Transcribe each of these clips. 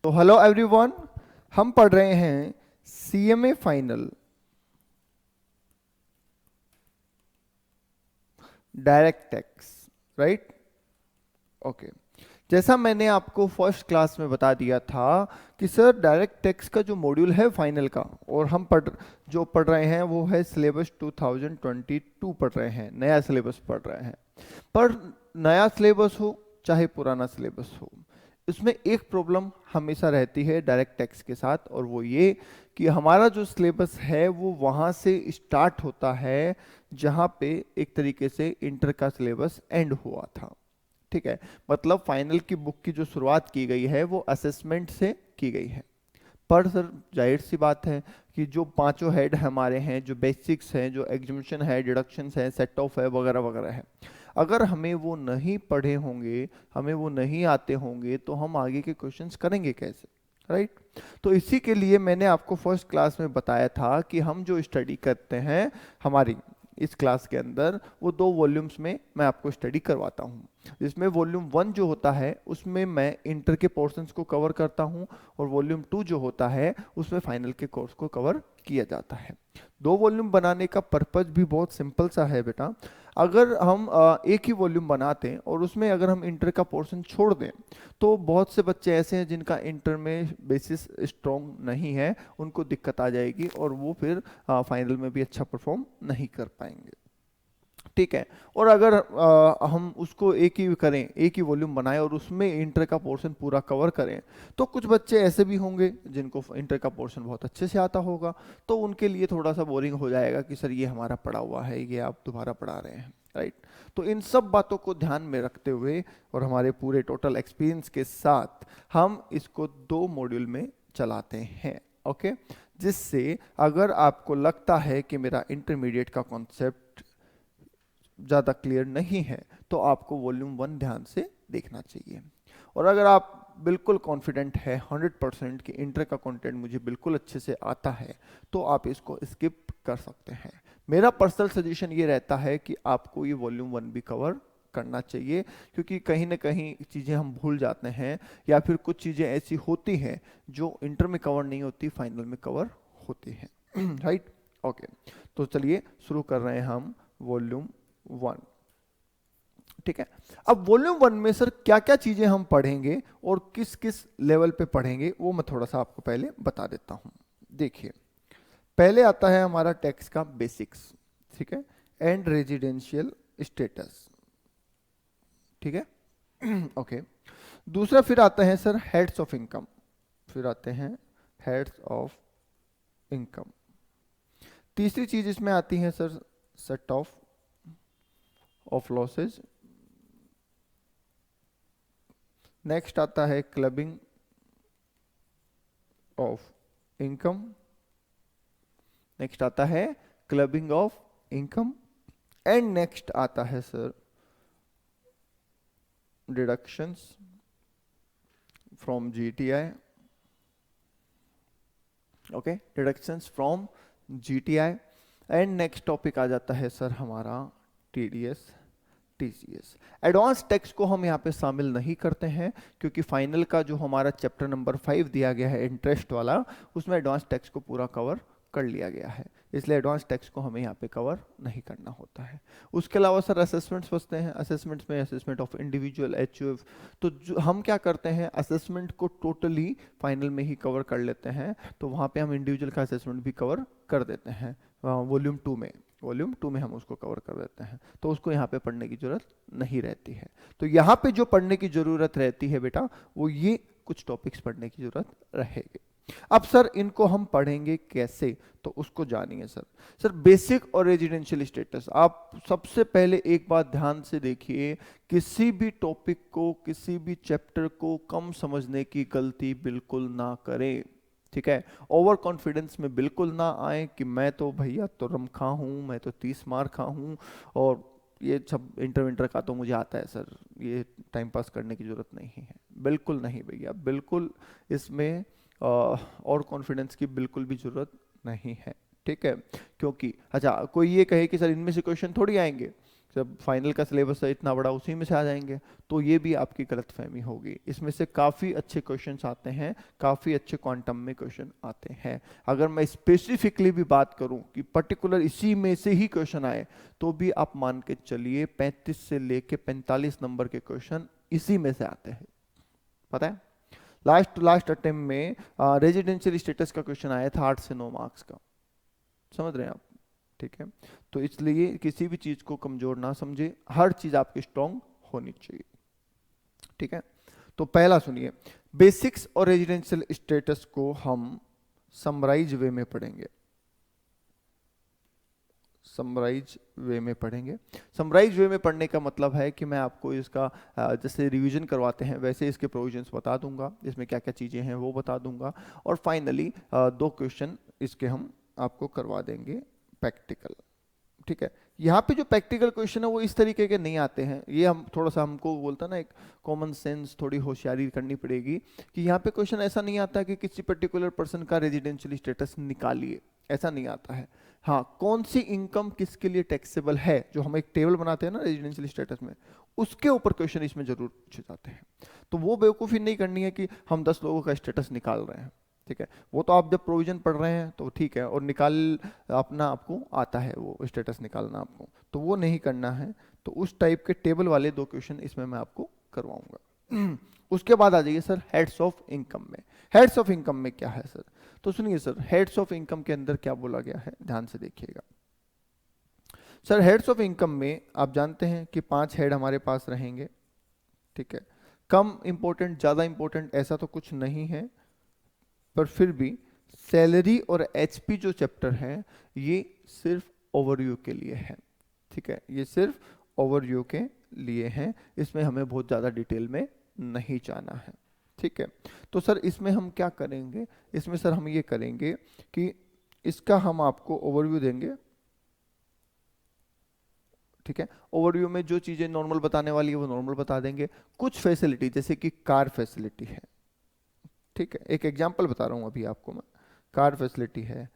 तो hello everyone, हम पढ़ रहे हैं CMA final direct tax, right? Okay. जैसा मैंने आपको फर्स्ट क्लास में बता दिया था कि सर डायरेक्ट टैक्स का जो मॉड्यूल है फाइनल का, और हम पढ़ रहे हैं वो है सिलेबस 2022 पढ़ रहे हैं, नया सिलेबस पढ़ रहे हैं। पर नया सिलेबस हो चाहे पुराना सिलेबस हो, इसमें एक प्रॉब्लम हमेशा रहती है डायरेक्ट टैक्स के साथ, और वो ये कि हमारा जो सिलेबस है वो वहाँ से स्टार्ट होता है जहाँ पे एक तरीके से इंटर का सिलेबस एंड हुआ था। ठीक है, मतलब फाइनल की बुक की जो शुरुआत की गई है वो असेसमेंट से की गई है। पर सर जाहिर सी बात है कि जो पांचों हेड हमारे हैं, जो बेसिक्स हैं, जो एग्जीम्शन है, डिडक्शंस है, सेट ऑफ है, वगैरह वगैरह है, अगर हमें वो नहीं पढ़े होंगे, हमें वो नहीं आते होंगे, तो हम आगे के क्वेश्चंस करेंगे कैसे, राइट? तो इसी के लिए मैंने आपको फर्स्ट क्लास में बताया था कि हम जो स्टडी करते हैं हमारी इस क्लास के अंदर, वो 2 वॉल्यूम्स में मैं आपको स्टडी करवाता हूँ। जिसमें वॉल्यूम 1 जो होता है उसमें मैं इंटर के पोर्शंस को कवर करता हूँ, और वॉल्यूम 2 जो होता है उसमें फाइनल के कोर्स को कवर किया जाता है। 2 वॉल्यूम बनाने का पर्पज भी बहुत सिंपल सा है बेटा। अगर हम एक ही वॉल्यूम बनाते हैं और उसमें अगर हम इंटर का पोर्शन छोड़ दें, तो बहुत से बच्चे ऐसे हैं जिनका इंटर में बेसिस स्ट्रॉन्ग नहीं है, उनको दिक्कत आ जाएगी और वो फिर फाइनल में भी अच्छा परफॉर्म नहीं कर पाएंगे। ठीक है। और अगर हम उसको एक ही करें, एक ही वॉल्यूम बनाएं और उसमें इंटर का पोर्शन पूरा कवर करें, तो कुछ बच्चे ऐसे भी होंगे जिनको इंटर का पोर्शन बहुत अच्छे से आता होगा, तो उनके लिए थोड़ा सा बोरिंग हो जाएगा कि सर ये हमारा पढ़ा हुआ है, ये आप दोबारा पढ़ा रहे हैं, राइट? तो इन सब बातों को ध्यान में रखते हुए और हमारे पूरे टोटल एक्सपीरियंस के साथ हम इसको 2 मॉड्यूल में चलाते हैं। ओके, जिससे अगर आपको लगता है कि मेरा इंटरमीडिएट का कॉन्सेप्ट ज़्यादा क्लियर नहीं है, तो आपको वॉल्यूम 1 ध्यान से देखना चाहिए। और अगर आप बिल्कुल कॉन्फिडेंट है 100% कि इंटर का कंटेंट मुझे बिल्कुल अच्छे से आता है, तो आप इसको स्किप कर सकते हैं। मेरा पर्सनल सजेशन ये रहता है कि आपको ये वॉल्यूम 1 भी कवर करना चाहिए, क्योंकि कहीं ना कहीं चीज़ें हम भूल जाते हैं, या फिर कुछ चीज़ें ऐसी होती हैं जो इंटर में कवर नहीं होती, फाइनल में कवर होती हैं। राइट? ओके, तो चलिए शुरू कर रहे हैं हम वॉल्यूम 1। ठीक है। अब वॉल्यूम 1 में सर क्या क्या चीजें हम पढ़ेंगे और किस किस लेवल पे पढ़ेंगे, वो मैं थोड़ा सा आपको पहले बता देता हूं। देखिए, पहले आता है हमारा टैक्स का बेसिक्स, ठीक है, एंड रेजिडेंशियल स्टेटस, ठीक है। ओके। दूसरा फिर आता है सर हेड्स ऑफ इनकम, फिर आते हैं हेड्स ऑफ इनकम। तीसरी चीज इसमें आती है sir set of losses. Next आता है क्लबिंग ऑफ इनकम। नेक्स्ट आता है clubbing of income. And next आता है sir deductions from GTI. Okay, deductions from GTI. And next topic आ जाता है सर हमारा टीडीएस टीसीएस। एडवांस टैक्स को हम यहाँ पे शामिल नहीं करते हैं, क्योंकि फाइनल का जो हमारा चैप्टर नंबर 5 दिया गया है इंटरेस्ट वाला, उसमें एडवांस टैक्स को पूरा कवर कर लिया गया है, इसलिए एडवांस टैक्स को हमें यहाँ पे कवर नहीं करना होता है। उसके अलावा सर असेसमेंट्स बचते हैं। असेसमेंट्स में असेसमेंट ऑफ इंडिविजुअल एचयूएफ, तो जो हम क्या करते हैं असेसमेंट को टोटली फाइनल में ही कवर कर लेते हैं, तो वहाँ पे हम इंडिविजुअल का असेसमेंट भी कवर कर देते हैं वॉल्यूम 2 में। वॉल्यूम 2 में हम उसको कवर कर देते हैं, तो उसको यहाँ पे पढ़ने की जरूरत नहीं रहती है। तो यहाँ पे जो पढ़ने की जरूरत रहती है बेटा, वो ये कुछ टॉपिक्स पढ़ने की जरूरत रहेगी। अब सर इनको हम पढ़ेंगे कैसे, तो उसको जानिए सर। सर बेसिक और रेजिडेंशियल स्टेटस, आप सबसे पहले एक बात ध्यान से देखिए, किसी भी टॉपिक को, किसी भी चैप्टर को कम समझने की गलती बिल्कुल ना करें, ठीक है? ओवर कॉन्फिडेंस में बिल्कुल ना आए कि मैं तो भैया तो रमखा हूँ, मैं तो 30 मार खा हूँ, और ये सब इंटर का तो मुझे आता है सर, ये टाइम पास करने की जरूरत नहीं है। बिल्कुल नहीं भैया, बिल्कुल इसमें और कॉन्फिडेंस की बिल्कुल भी जरूरत नहीं है, ठीक है? क्योंकि अच्छा कोई ये कहे कि सर इनमें से क्वेश्चन थोड़ी आएंगे, जब फाइनल का सिलेबस है इतना बड़ा, उसी में से आ जाएंगे, तो ये भी आपकी गलतफहमी होगी। इसमें से काफ़ी अच्छे क्वेश्चंस आते हैं, काफ़ी अच्छे क्वांटम में क्वेश्चन आते हैं। अगर मैं स्पेसिफिकली भी बात करूं कि पर्टिकुलर इसी में से ही क्वेश्चन आए, तो भी आप मान के चलिए 35 से लेके 45 नंबर के क्वेश्चन इसी में से आते हैं। पता है, लास्ट अटेम्प्ट में रेजिडेंशियल स्टेटस का क्वेश्चन आया था 8 से 9 मार्क्स का। समझ रहे हैं आप? ठीक है, तो इसलिए किसी भी चीज को कमजोर ना समझे, हर चीज आपकी स्ट्रांग होनी चाहिए। ठीक है, तो पहला सुनिए, बेसिक्स और रेजिडेंशियल स्टेटस को हम समराइज वे में पढ़ेंगे। समराइज वे में पढ़ेंगे। समराइज वे में पढ़ने का मतलब है कि मैं आपको इसका जैसे रिवीजन करवाते हैं वैसे इसके प्रोविजंस बता दूंगा, इसमें क्या क्या चीज़ें हैं वो बता दूंगा, और फाइनली 2 क्वेश्चन इसके हम आपको करवा देंगे प्रैक्टिकल। ठीक है, यहाँ पे जो प्रैक्टिकल क्वेश्चन है वो इस तरीके के नहीं आते हैं। ये हम थोड़ा सा, हमको बोलता ना, एक कॉमन सेंस, थोड़ी होशियारी करनी पड़ेगी कि यहाँ पे क्वेश्चन ऐसा नहीं आता कि किसी पर्टिकुलर पर्सन का रेजिडेंशियल स्टेटस निकालिए, ऐसा नहीं आता है। हाँ, कौन सी इनकम किसके लिए टैक्सेबल है, जो हम एक टेबल बनाते हैं ना रेजिडेंशियल स्टेटस में, उसके ऊपर क्वेश्चन इसमें जरूर पूछे जाते हैं। तो वो बेवकूफ़ी नहीं करनी है कि हम 10 लोगों का स्टेटस निकाल रहे हैं। ठीक है, वो तो आप जब प्रोविजन पढ़ रहे हैं तो ठीक है, और निकाल अपना आपको आता है वो स्टेटस निकालना आपको, तो वो नहीं करना है। तो उस टाइप के टेबल वाले 2 क्वेश्चन इसमें मैं आपको करवाऊंगा। उसके बाद आ जाइए सर हेड्स ऑफ इनकम में। हेड्स ऑफ इनकम में क्या है सर? तो सुनिए सर, हेड्स ऑफ इनकम के अंदर क्या बोला गया है, ध्यान से देखिएगा। सर हेड्स ऑफ इनकम में आप जानते हैं कि 5 हेड हमारे पास रहेंगे। ठीक है, कम इंपॉर्टेंट ज़्यादा इंपॉर्टेंट ऐसा तो कुछ नहीं है, पर फिर भी सैलरी और एचपी जो चैप्टर है ये सिर्फ ओवरव्यू के लिए है। ठीक है, ये सिर्फ ओवरव्यू के लिए हैं, इसमें हमें बहुत ज़्यादा डिटेल में नहीं जाना है। ठीक है, तो सर इसमें हम क्या करेंगे, इसमें सर हम ये करेंगे कि इसका हम आपको ओवरव्यू देंगे। ठीक है, ओवरव्यू में जो चीज़ें नॉर्मल बताने वाली है वो नॉर्मल बता देंगे। कुछ फैसिलिटी जैसे कि कार फैसिलिटी है, ठीक है, एक एग्जांपल बता रहा हूँ अभी आपको मैं, कार फैसिलिटी है,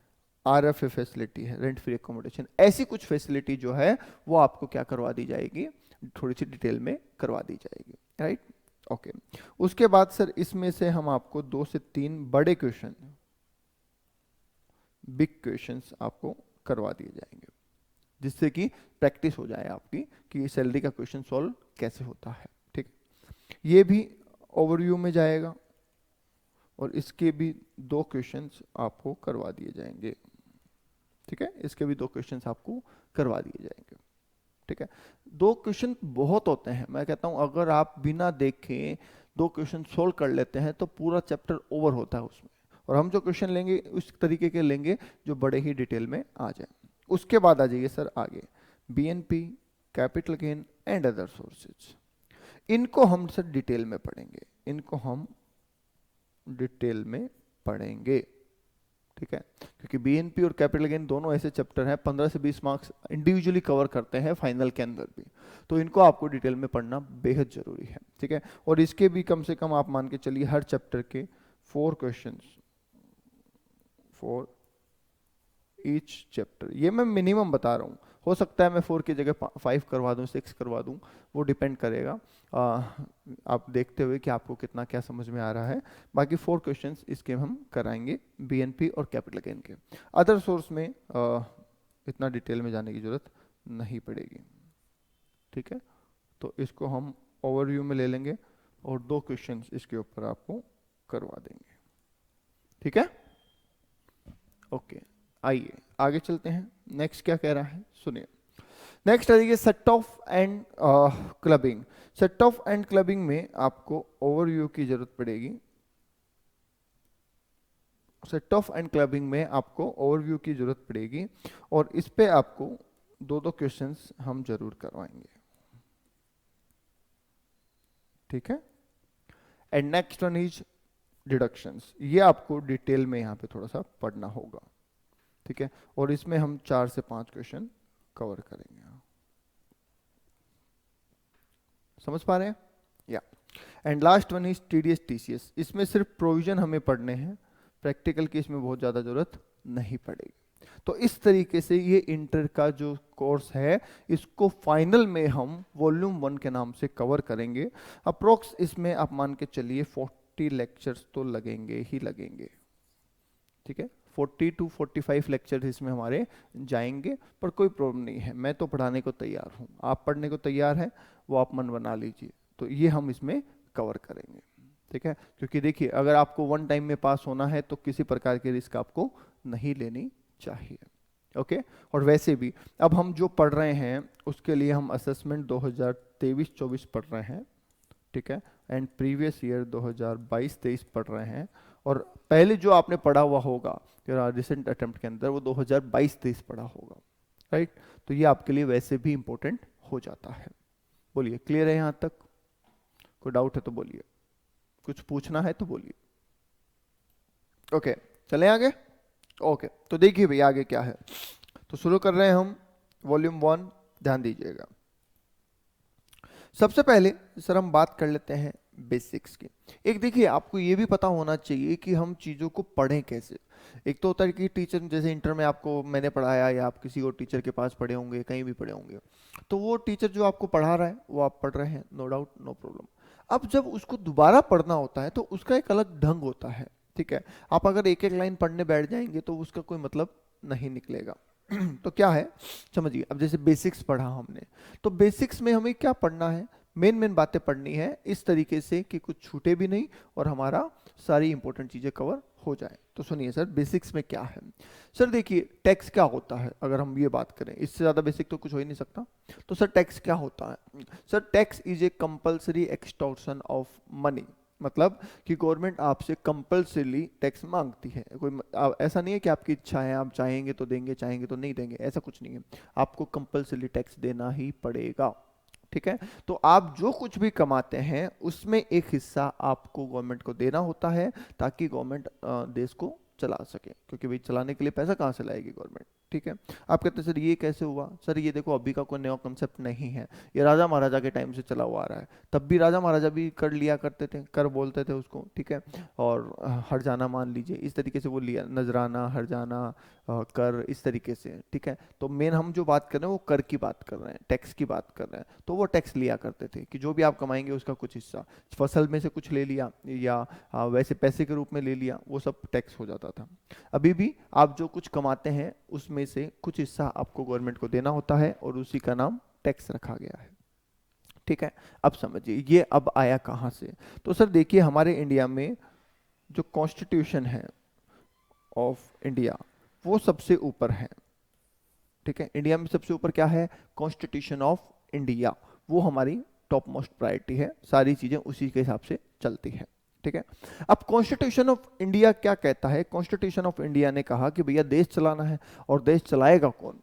आरएफए फैसिलिटी है, रेंट फ्री एकोमोडेशन, ऐसी कुछ फैसिलिटी जो है वो आपको क्या करवा दी जाएगी, थोड़ी सी डिटेल में करवा दी जाएगी। Right, okay. उसके बाद सर इसमें से हम आपको 2 से 3 बड़े क्वेश्चन, बिग क्वेश्चंस आपको करवा दिए जाएंगे, जिससे कि प्रैक्टिस हो जाए आपकी कि सैलरी का क्वेश्चन सॉल्व कैसे होता है। ठीक, ये भी ओवरव्यू में जाएगा, और इसके भी 2 क्वेश्चंस आपको करवा दिए जाएंगे। ठीक है, इसके भी 2 क्वेश्चंस आपको करवा दिए जाएंगे। ठीक है, 2 क्वेश्चन बहुत होते हैं, मैं कहता हूं अगर आप बिना देखे 2 क्वेश्चन सोल्व कर लेते हैं तो पूरा चैप्टर ओवर होता है उसमें, और हम जो क्वेश्चन लेंगे उस तरीके के लेंगे जो बड़े ही डिटेल में आ जाए। उसके बाद आ जाइए सर आगे, BNP, capital gain and other sources. इनको हम सर डिटेल में पढ़ेंगे, इनको हम डिटेल में पढ़ेंगे। ठीक है, क्योंकि बीएनपी और कैपिटल गेन दोनों ऐसे चैप्टर हैं 15 से 20 मार्क्स इंडिविजुअली कवर करते हैं फाइनल के अंदर भी, तो इनको आपको डिटेल में पढ़ना बेहद जरूरी है। ठीक है, और इसके भी कम से कम आप मान के चलिए हर चैप्टर के 4 क्वेश्चंस फॉर ईच चैप्टर, ये मैं मिनिमम बता रहा हूँ, हो सकता है मैं 4 की जगह 5 करवा दूँ, 6 करवा दूँ, वो डिपेंड करेगा आप देखते हुए कि आपको कितना क्या समझ में आ रहा है। बाकी 4 क्वेश्चंस इसके हम कराएंगे बीएनपी और कैपिटल गेन के। अदर सोर्स में इतना डिटेल में जाने की जरूरत नहीं पड़ेगी। ठीक है, तो इसको हम ओवरव्यू में ले लेंगे और 2 क्वेश्चंस इसके ऊपर आपको करवा देंगे। ठीक है, ओके, आइए आगे चलते हैं। नेक्स्ट क्या कह रहा है सुनिए। नेक्स्ट आ जाइए set of and clubbing. Set of and clubbing में आपको ओवरव्यू की जरूरत पड़ेगी। सेट ऑफ एंड क्लबिंग में आपको ओवरव्यू की जरूरत पड़ेगी, और इस पे आपको 2-2 क्वेश्चंस हम जरूर करवाएंगे। ठीक है, and next one is deductions, ये आपको डिटेल में यहाँ पे थोड़ा सा पढ़ना होगा। ठीक है, और इसमें हम 4 से 5 क्वेश्चन कवर करेंगे। समझ पा रहे हैं या? And last one is TDS TCS, इसमें सिर्फ प्रोविजन हमें पढ़ने हैं, प्रैक्टिकल की इसमें बहुत ज़्यादा जरूरत नहीं पड़ेगी। तो इस तरीके से ये इंटर का जो कोर्स है इसको फाइनल में हम वॉल्यूम 1 के नाम से कवर करेंगे। अप्रोक्स इसमें आप मान के चलिए 40 लेक्चर्स तो लगेंगे ही लगेंगे, ठीक है। 40 to 45 लेक्चर इसमें हमारे जाएंगे, पर कोई प्रॉब्लम नहीं है, मैं तो पढ़ाने को तैयार हूँ, आप पढ़ने को तैयार हैं वो आप मन बना लीजिए। तो ये हम इसमें कवर करेंगे, ठीक है। क्योंकि देखिए अगर आपको वन टाइम में पास होना है तो किसी प्रकार की रिस्क आपको नहीं लेनी चाहिए, ओके। और वैसे भी अब हम जो पढ़ रहे हैं उसके लिए हम असेसमेंट 2023-24 पढ़ रहे हैं, ठीक है, एंड प्रीवियस ईयर 2022-23 पढ़ रहे हैं। और पहले जो आपने पढ़ा हुआ होगा रिसेंट अटेम्प्ट के अंदर वो 2022-23 पढ़ा होगा, राइट। तो ये आपके लिए वैसे भी इंपॉर्टेंट हो जाता है। बोलिए क्लियर है यहाँ तक? कोई डाउट है तो बोलिए, कुछ पूछना है तो बोलिए। ओके चलें आगे। ओके तो देखिए भाई आगे क्या है, तो शुरू कर रहे हैं हम वॉल्यूम 1, ध्यान दीजिएगा। सबसे पहले सर हम बात कर लेते हैं बेसिक्स की। एक देखिए आपको ये भी पता होना चाहिए कि हम चीज़ों को पढ़ें कैसे। एक तो होता है कि टीचर, जैसे इंटर में आपको मैंने पढ़ाया या आप किसी और टीचर के पास पढ़े होंगे, कहीं भी पढ़े होंगे, तो वो टीचर जो आपको पढ़ा रहा है वो आप पढ़ रहे हैं, नो डाउट नो प्रॉब्लम। अब जब उसको दोबारा पढ़ना होता है तो उसका एक अलग ढंग होता है, ठीक है। आप अगर एक एक लाइन पढ़ने बैठ जाएंगे तो उसका कोई मतलब नहीं निकलेगा। तो क्या है समझिए, अब जैसे बेसिक्स पढ़ा हमने, तो बेसिक्स में हमें क्या पढ़ना है, मेन मेन बातें पढ़नी है इस तरीके से कि कुछ छूटे भी नहीं और हमारा सारी इंपॉर्टेंट चीजें कवर हो जाए। तो सुनिए सर बेसिक्स में क्या है। सर देखिए टैक्स क्या होता है, अगर हम ये बात करें इससे ज्यादा बेसिक तो कुछ हो ही नहीं सकता। तो सर टैक्स क्या होता है? Sir tax is a compulsory extortion of money, मतलब कि गवर्नमेंट आपसे कंपल्सरी टैक्स मांगती है। कोई ऐसा नहीं है कि आपकी इच्छा है, आप चाहेंगे तो देंगे, चाहेंगे तो नहीं देंगे, ऐसा कुछ नहीं है। आपको कंपल्सरी टैक्स देना ही पड़ेगा, ठीक है। तो आप जो कुछ भी कमाते हैं उसमें एक हिस्सा आपको गवर्नमेंट को देना होता है ताकि गवर्नमेंट देश को चला सके, क्योंकि भाई चलाने के लिए पैसा कहाँ से लाएगी गवर्नमेंट, ठीक है। आप कहते हैं सर ये कैसे हुआ? सर ये देखो अभी का कोई नया कॉन्सेप्ट नहीं है, ये राजा महाराजा के टाइम से चला हुआ आ रहा है। तब भी राजा महाराजा भी कर लिया करते थे, कर बोलते थे उसको, ठीक है। और हरजाना मान लीजिए, इस तरीके से वो लिया, नजराना, हरजाना, कर, इस तरीके से, ठीक है। तो मेन हम जो बात कर रहे हैं वो कर की बात कर रहे हैं, टैक्स की बात कर रहे हैं। तो वो टैक्स लिया करते थे कि जो भी आप कमाएंगे उसका कुछ हिस्सा, फसल में से कुछ ले लिया या वैसे पैसे के रूप में ले लिया, वो सब टैक्स हो जाता था। अभी भी आप जो कुछ कमाते हैं उसमें से कुछ हिस्सा आपको गवर्नमेंट को देना होता है और उसी का नाम टैक्स रखा गया है, ठीक है। अब समझिए ये अब आया कहां से। तो सर देखिए हमारे इंडिया में जो कॉन्स्टिट्यूशन है ऑफ इंडिया वो सबसे ऊपर है, ठीक है। इंडिया में सबसे ऊपर क्या है? कॉन्स्टिट्यूशन ऑफ इंडिया, वो हमारी टॉप मोस्ट प्रायोरिटी है, सारी चीजें उसी के हिसाब से चलती है, ठीक है। अब कॉन्स्टिट्यूशन ऑफ इंडिया क्या कहता है? कॉन्स्टिट्यूशन ऑफ इंडिया ने कहा कि भैया देश चलाना है, और देश चलाएगा कौन?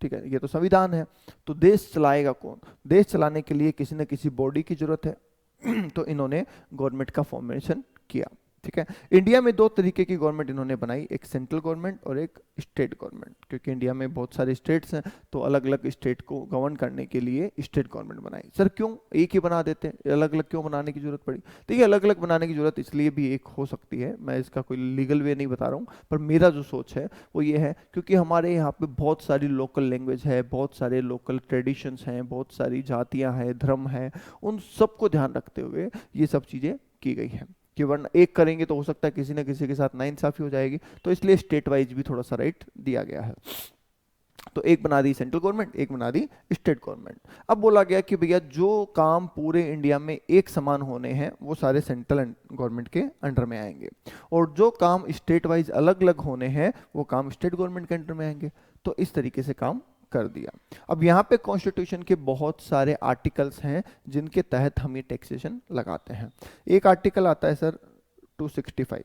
ठीक है, ये तो संविधान है। तो देश चलाएगा कौन? देश चलाने के लिए किसी न किसी बॉडी की जरूरत है। तो इन्होंने गवर्नमेंट का फॉर्मेशन किया, ठीक है। इंडिया में दो तरीके की गवर्नमेंट इन्होंने बनाई, एक सेंट्रल गवर्नमेंट और एक स्टेट गवर्नमेंट, क्योंकि इंडिया में बहुत सारे स्टेट्स हैं, तो अलग अलग स्टेट को गवर्न करने के लिए स्टेट गवर्नमेंट बनाई। सर क्यों एक ही बना देते हैं, अलग अलग क्यों बनाने की जरूरत पड़ी? देखिए अलग अलग बनाने की जरूरत इसलिए भी एक हो सकती है, मैं इसका कोई लीगल वे नहीं बता रहा हूँ, पर मेरा जो सोच है वो ये है क्योंकि हमारे यहाँ पे बहुत सारी लोकल लैंग्वेज है, बहुत सारे लोकल ट्रेडिशंस हैं, बहुत सारी जातियाँ हैं, धर्म है, उन सबको ध्यान रखते हुए ये सब चीज़ें की गई हैं। कि वरना एक करेंगे तो हो सकता है किसी न किसी के साथ नाइंसाफी हो जाएगी, तो इसलिए स्टेट वाइज भी थोड़ा सा राइट दिया गया है। तो एक बना दी सेंट्रल गवर्नमेंट, एक बना दी स्टेट गवर्नमेंट। अब बोला गया कि भैया जो काम पूरे इंडिया में एक समान होने हैं वो सारे सेंट्रल गवर्नमेंट के अंडर में आएंगे, और जो काम स्टेट वाइज अलग अलग होने हैं वो काम स्टेट गवर्नमेंट के अंडर में आएंगे। तो इस तरीके से काम कर दिया। अब यहाँ पे कॉन्स्टिट्यूशन के बहुत सारे आर्टिकल्स हैं जिनके तहत हम ये टैक्सेशन लगाते हैं। एक आर्टिकल आता है सर 265।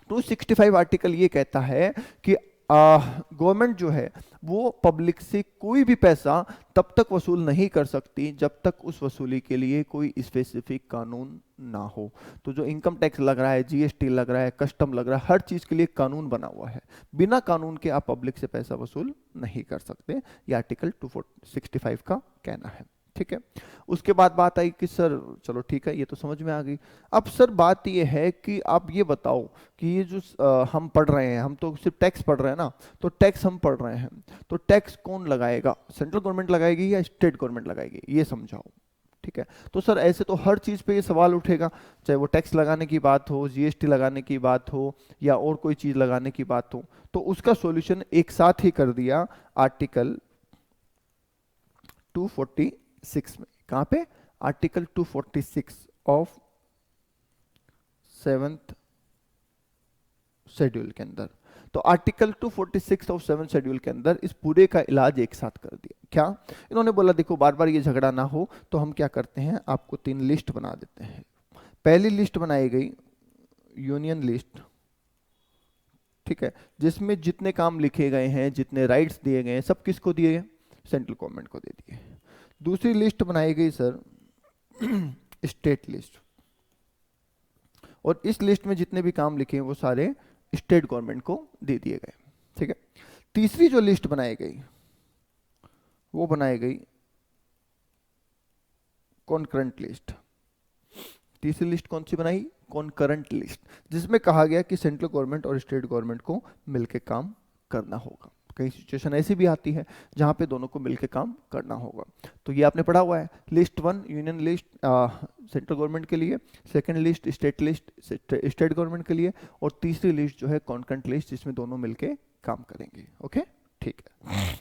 265 आर्टिकल ये कहता है कि गवर्नमेंट जो है वो पब्लिक से कोई भी पैसा तब तक वसूल नहीं कर सकती जब तक उस वसूली के लिए कोई स्पेसिफिक कानून ना हो। तो जो इनकम टैक्स लग रहा है, जीएसटी लग रहा है, कस्टम लग रहा है, हर चीज के लिए कानून बना हुआ है। बिना कानून के आप पब्लिक से पैसा वसूल नहीं कर सकते, ये आर्टिकल 265 का कहना है, ठीक है। उसके बाद बात आई कि सर चलो ठीक है, ये तो समझ में आ गई। अब सर बात ये है कि आप ये बताओ कि ये जो हम पढ़ रहे हैं, हम तो सिर्फ टैक्स पढ़ रहे हैं ना, तो टैक्स हम पढ़ रहे हैं, तो टैक्स कौन लगाएगा, सेंट्रल गवर्नमेंट लगाएगी या स्टेट गवर्नमेंट लगाएगी, ये समझाओ। ठीक है। तो सर ऐसे तो हर चीज पे ये सवाल उठेगा, चाहे वो टैक्स लगाने की बात हो, जीएसटी लगाने की बात हो, या और कोई चीज लगाने की बात हो। तो उसका सॉल्यूशन एक साथ ही कर दिया आर्टिकल 246 में। कहाँ पे? आर्टिकल 246 ऑफ 7th शेड्यूल के अंदर। तो आर्टिकल 246 ऑफ 7th शेड्यूल के अंदर इस पूरे का इलाज एक साथ कर दिया। क्या? इन्होंने बोला देखो बार बार ये झगड़ा ना हो, तो हम क्या करते हैं, आपको 3 लिस्ट बना देते हैं। पहली लिस्ट बनाई गई यूनियन लिस्ट, ठीक है, जिसमें जितने काम लिखे गए हैं, जितने राइट्स दिए गए हैं, सब किसको दिए गए? सेंट्रल गवर्नमेंट को दे दिए। दूसरी लिस्ट बनाई गई सर स्टेट लिस्ट, और इस लिस्ट में जितने भी काम लिखे हैं वो सारे स्टेट गवर्नमेंट को दे दिए गए। ठीक है। तीसरी जो लिस्ट बनाई गई वो बनाई गई कॉन्करेंट लिस्ट। तीसरी लिस्ट कौन सी बनाई? कॉन्करेंट लिस्ट, जिसमें कहा गया कि सेंट्रल गवर्नमेंट और स्टेट गवर्नमेंट को मिलकर काम करना होगा। कई सिचुएशन ऐसी भी आती है जहां पे दोनों को मिलकर काम करना होगा। तो ये आपने पढ़ा हुआ है। List 1 union list central government के लिए, second list state list state government के लिए, और तीसरी लिस्ट जो है कॉन्करेंट लिस्ट, जिसमें दोनों मिलके काम करेंगे। ओके, ठीक है।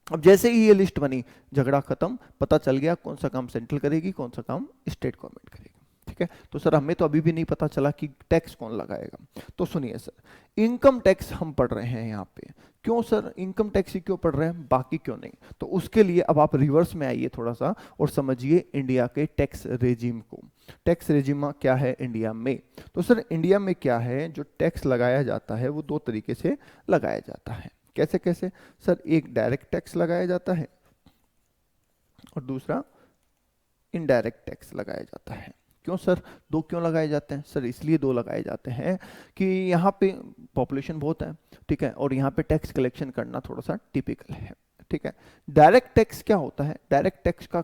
अब जैसे ही ये लिस्ट बनी, झगड़ा खत्म, पता चल गया कौन सा काम सेंट्रल करेगी, कौन सा काम स्टेट गवर्नमेंट करेगी। ठीक है। तो सर हमें तो अभी भी नहीं पता चला कि टैक्स कौन लगाएगा। तो सुनिए सर, इनकम टैक्स हम पढ़ रहे हैं यहाँ पे। क्यों सर इनकम टैक्स ही क्यों पढ़ रहे हैं, बाकी क्यों नहीं? तो उसके लिए अब आप रिवर्स में आइए थोड़ा सा और समझिए इंडिया के टैक्स रेजिम को। टैक्स रेजिम क्या है इंडिया में? तो सर इंडिया में क्या है, जो टैक्स लगाया जाता है वो 2 तरीके से लगाया जाता है। कैसे कैसे? सर एक डायरेक्ट टैक्स लगाया जाता है और दूसरा इनडायरेक्ट टैक्स लगाया जाता है। क्यों सर 2 क्यों लगाए जाते हैं? सर इसलिए 2 लगाए जाते हैं कि यहाँ पे पॉपुलेशन बहुत है, ठीक है, और यहाँ पे टैक्स कलेक्शन करना थोड़ा सा टिपिकल है। ठीक है। डायरेक्ट टैक्स क्या होता है? डायरेक्ट टैक्स का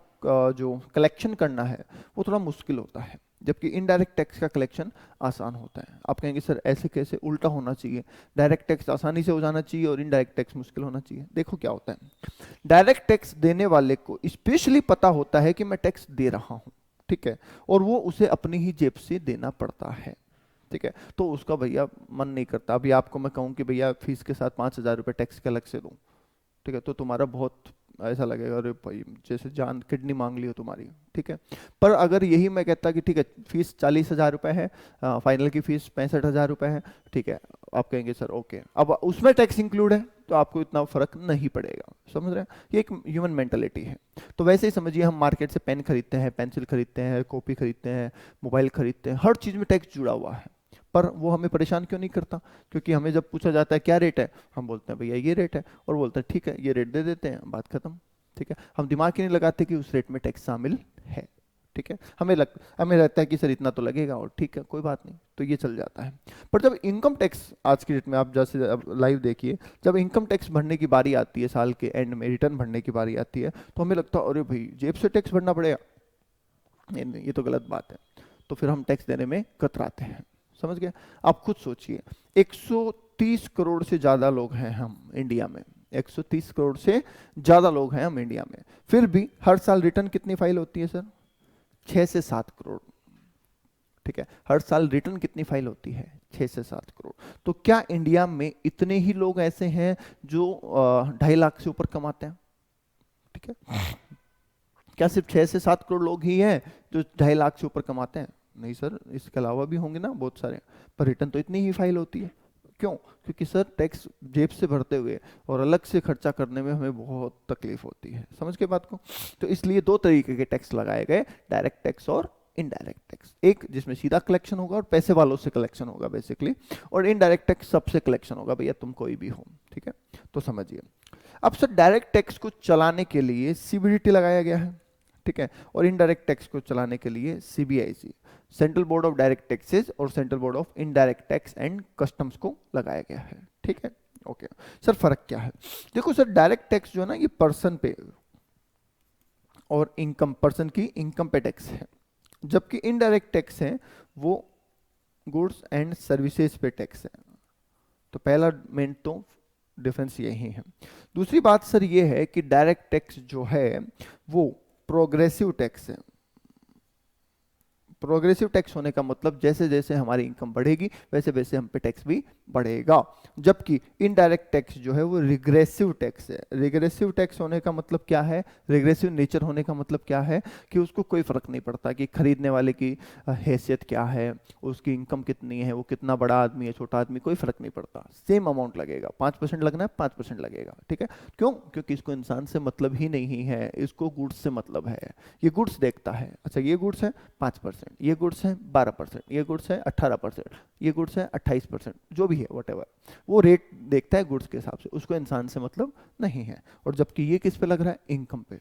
जो कलेक्शन करना है वो थोड़ा मुश्किल होता है, जबकि इनडायरेक्ट टैक्स का कलेक्शन आसान होता है। आप कहेंगे सर ऐसे कैसे, उल्टा होना चाहिए, डायरेक्ट टैक्स आसानी से हो जाना चाहिए और इनडायरेक्ट टैक्स मुश्किल होना चाहिए। देखो क्या होता है, डायरेक्ट टैक्स देने वाले को स्पेशली पता होता है कि मैं टैक्स दे रहा हूं, ठीक है, और वो उसे अपनी ही जेब से देना पड़ता है। ठीक है। तो उसका भैया मन नहीं करता। अभी आपको मैं कहूं कि भैया फीस के साथ 5,000 रुपये टैक्स के अलग से दूं, ठीक है, तो तुम्हारा बहुत ऐसा लगेगा, अरे भाई जैसे जान किडनी मांग ली हो तुम्हारी। ठीक है। पर अगर यही मैं कहता कि ठीक है फीस 40,000 रुपये है, फाइनल की फीस 65,000 रुपये है, ठीक है, आप कहेंगे सर ओके, अब उसमें टैक्स इंक्लूड है तो आपको इतना फर्क नहीं पड़ेगा। समझ रहे हैं? ये एक ह्यूमन मेंटालिटी है। तो वैसे ही समझिए, हम मार्केट से पेन खरीदते हैं, पेंसिल खरीदते हैं, कॉपी खरीदते हैं, मोबाइल खरीदते हैं, हर चीज़ में टैक्स जुड़ा हुआ है। पर वो हमें परेशान क्यों नहीं करता? क्योंकि हमें जब पूछा जाता है क्या रेट है, हम बोलते हैं भैया ये रेट है, और बोलते हैं ठीक है ये रेट दे देते हैं, बात खत्म। ठीक है। हम दिमाग ही नहीं लगाते कि उस रेट में टैक्स शामिल है। ठीक है। हमें लगता है कि सर इतना तो लगेगा और ठीक है कोई बात नहीं, तो ये चल जाता है। पर जब इनकम टैक्स आज की डेट में आप जैसे अब लाइव देखिए, जब इनकम टैक्स भरने की बारी आती है, साल के एंड में रिटर्न भरने की बारी आती है, तो हमें लगता है अरे भाई जेब से टैक्स भरना पड़ेगा। नहीं नहीं, ये तो गलत बात है। तो फिर हम टैक्स देने में कतराते हैं। समझ गए? आप खुद सोचिए, 130 करोड़ से ज्यादा लोग हैं हम इंडिया में, 130 करोड़ से ज्यादा लोग हैं हम इंडिया में, फिर भी हर साल रिटर्न कितनी फाइल होती है सर? 6 से 7 करोड़। ठीक है। हर साल रिटर्न कितनी फाइल होती है? 6 से 7 करोड़। तो क्या इंडिया में इतने ही लोग ऐसे हैं जो 2.5 लाख से ऊपर कमाते हैं? ठीक है। क्या सिर्फ 6 से 7 करोड़ लोग ही हैं जो 2.5 लाख से ऊपर कमाते हैं? नहीं सर, इसके अलावा भी होंगे ना बहुत सारे, पर रिटर्न तो इतनी ही फाइल होती है। क्यों? क्योंकि सर टैक्स जेब से भरते हुए और अलग से खर्चा करने में हमें बहुत तकलीफ होती है। समझ के बात को? तो इसलिए 2 तरीके के टैक्स लगाए गए, डायरेक्ट टैक्स और इनडायरेक्ट टैक्स। एक जिसमें सीधा कलेक्शन होगा और पैसे वालों से कलेक्शन होगा बेसिकली, और इनडायरेक्ट टैक्स सबसे कलेक्शन होगा, भैया तुम कोई भी हो। ठीक है। तो समझिए, अब सर डायरेक्ट टैक्स को चलाने के लिए सीबीडीटी लगाया गया है, ठीक है, और इनडायरेक्ट टैक्स को चलाने के लिए CBIC, central board of direct taxes, और central board of indirect tax and customs को लगाया गया है। ठीक है। ओके सर, फर्क क्या है? देखो सर, डायरेक्ट टैक्स जो है ना, ये पर्सन पे और इनकम, पर्सन की इनकम पे टैक्स है, जबकि इनडायरेक्ट टैक्स है वो गुड्स एंड सर्विसेज पे टैक्स है। तो पहला मेन तो डिफरेंस यही है। दूसरी बात सर ये है कि डायरेक्ट टैक्स जो है वो प्रोग्रेसिव टैक्स है। प्रोग्रेसिव टैक्स होने का मतलब जैसे जैसे हमारी इनकम बढ़ेगी वैसे वैसे हम पे टैक्स भी बढ़ेगा, जबकि इनडायरेक्ट टैक्स जो है वो रिग्रेसिव टैक्स है। रिग्रेसिव टैक्स होने का मतलब क्या है, रिग्रेसिव नेचर होने का मतलब क्या है कि उसको कोई फर्क नहीं पड़ता कि खरीदने वाले की हैसियत क्या है, उसकी इनकम कितनी है, वो कितना बड़ा आदमी है छोटा आदमी, कोई फर्क नहीं पड़ता, सेम अमाउंट लगेगा। 5% लगना है 5% लगेगा, ठीक है। क्यों? क्योंकि इसको इंसान से मतलब ही नहीं है, इसको गुड्स से मतलब है। ये गुड्स देखता है, अच्छा ये गुड्स है 5%, ये गुड्स है 12%, ये गुड्स है 18%, ये गुड्स है 28%, जो भी है वटेवर, वो रेट देखता है गुड्स के हिसाब से, उसको इंसान से मतलब नहीं है। और जबकि ये किस पे लग रहा है, इनकम पे।